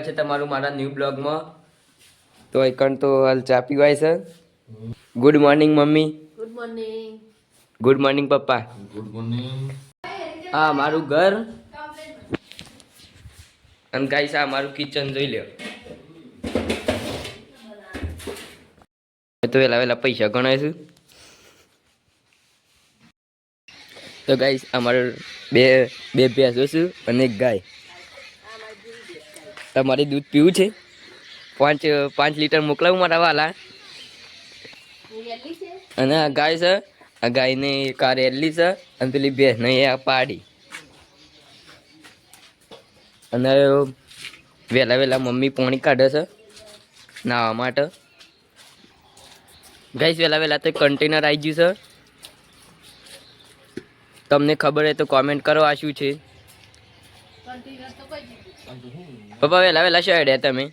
છે તમારું મારા ન્યૂ બ્લોગમાં. તો એકણ તો હાલ ચા પીવાય છે. ગુડ મોર્નિંગ મમ્મી. Good morning. ગુડ મોર્નિંગ પપ્પા. Good morning. હા મારું ઘર અને ગાઈસ આ મારું કિચન જોઈ લ્યો. તો વેલા પૈસા ગણાયશું. તો ગાઈસ અમારે બે ભેંસો છે અને એક ગાય. તમારે દૂધ પીવું છે? 5 લીટર મોકલાવું મારા વાલા. અને આ ગાય છે, આ ગાયને કાર એલી છે અને પેલી ભેંસ ને આ પાડી. અને વેલા મમ્મી પાણી કાઢે છે નાવા માટે. ગાઈસ વેલા તો કન્ટેનર આવી ગયું છે. તમને ખબર હોય તો કોમેન્ટ કરો આ શું છે. પપ્પા વેલા શેડ્યા તમે?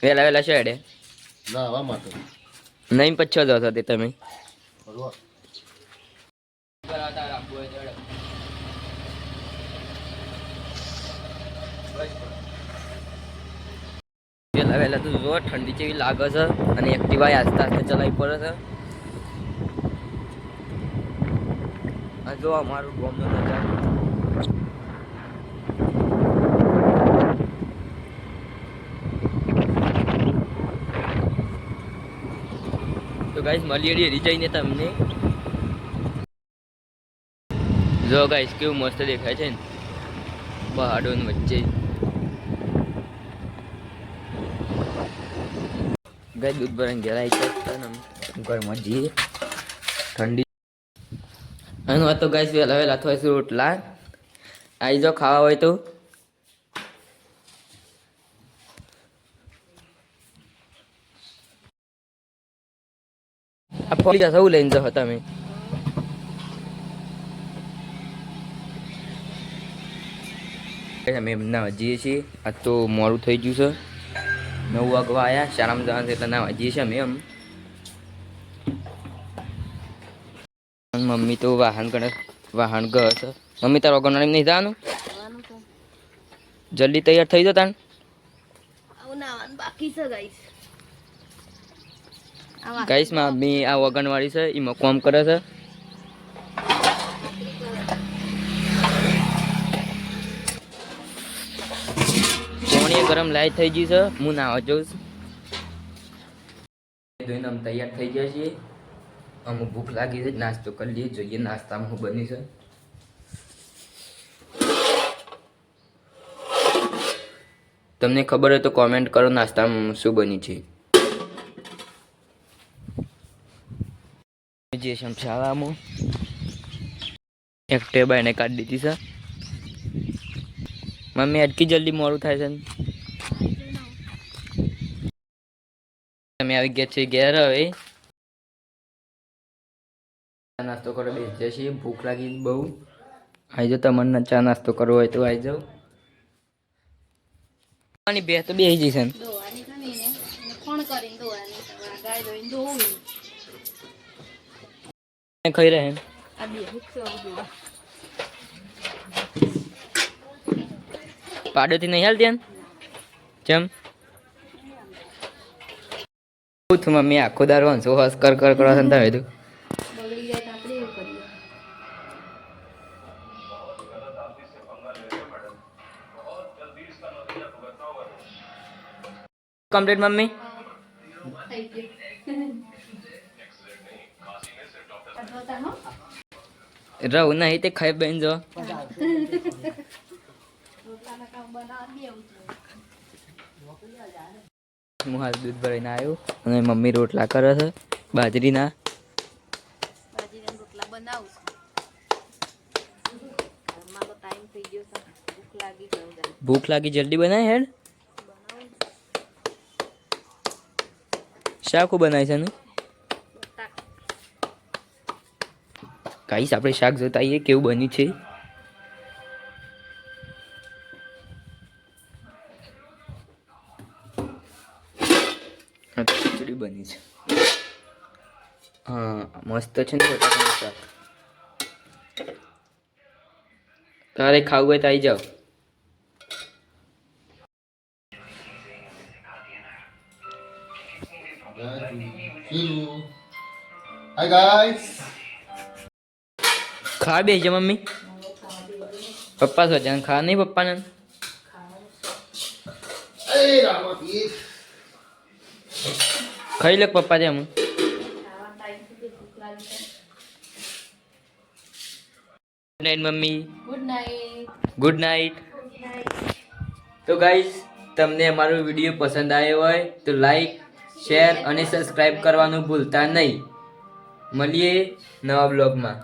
વેલા શેડ્યા નહીં પછો જો તે તમે વેલા તો જો ઠંડી જેવી લાગે છે અને એક્ટિવા આસ્તે ચલાવી પડે છે. આ જો અમારું ગામનો નજારો. તો ગાઈસ મળીએ ડેરી જઈને તમને. જો ગાઈસ કેવું મસ્ત દેખાય છે ને પહાડોની વચ્ચે. ગાય દૂધ ભરાઈને ઘેર આવી છે ઘરમાં જઈએ ઠંડી. અને તો ગાઈસ વેલા થોડા રોટલા આવી જાઓ ખાવા હોય તો. આ ફોડી સૌ લઈને જાઓ તમે. અમે નાવા જઈએ છીએ. આ તો મોડું થઈ ગયું છે, 9 વાગવા આવ્યા. શાળામાં જવાનું છે એટલે નાવા જઈએ છીએ અમે. મમ્મી તો વાહન ગયો છે. મમ્મી તારો ગણવાડી નહીં જવાનું? જલ્દી તૈયાર થઈ જતા ને ગાઈસ મમ્મી આ વગણવાળી છે એમાં કામ કરે છે. પાણી ગરમ લાઈટ થઈ ગઈ છે. હું નાવા જઉં છું. જોઈને અમે તૈયાર થઈ ગયા છીએ. અમુક ભૂખ લાગી છે, નાસ્તો કરી લઈએ. જોઈએ નાસ્તામાં શું બની છે. તમને ખબર હોય તો કોમેન્ટ કરો નાસ્તામાં શું બની છે. જે શાળામાં એક ટેબા એને કાઢી દીધી છે. મમ્મી અટકી જલ્દી મોડું થાય છે. તમે આવી ગયા છે ઘેર. હવે નાસ્તો કરો બેસીએ છીએ. ભૂખ લાગી બહુ. આવી જાઓ તમને ચા નાસ્તો કરવો હોય તો આવી જાઓ. બે તો બેસી જઈશ. ખાઈ રહે પાડોથી નહીં હાલ ધ્યાન ચમ. મમ્મી આખો દાર હંસો હસ કર કરવા સંતા તું. Complete mummy. રહું નહીં તે ખાઈ બેન જો. હું હાલ દૂધ ભરીને આવ્યો અને મમ્મી રોટલા કરે છે બાજરીના. રોટલા બનાવું છું. ભૂખ લાગી જલ્દી બનાય હેડ. શાક બનાય છે ને ગાઈસ આપણે શાક જોતા આવીએ કેવું બન્યું છે. ખીચડી બની છે. હા મસ્ત છે ને બટાકાનું શાક. તારે ખાવું હોય તો આવી જાઓ. Hi guys. ખા બેસજો મમ્મી. પપ્પા શું જાણ ખા નહીં પપ્પાને. એ રામતી. ખાઈ લે પપ્પા જેમ. Good night mummy. Good night. Good night. તો ગાઈસ તમને અમારો વિડીયો પસંદ આવ્યો હોય તો લાઈક શેર અને સબસ્ક્રાઈબ કરવાનું ભૂલતા નહીં. મળીએ નવા બ્લોગમાં.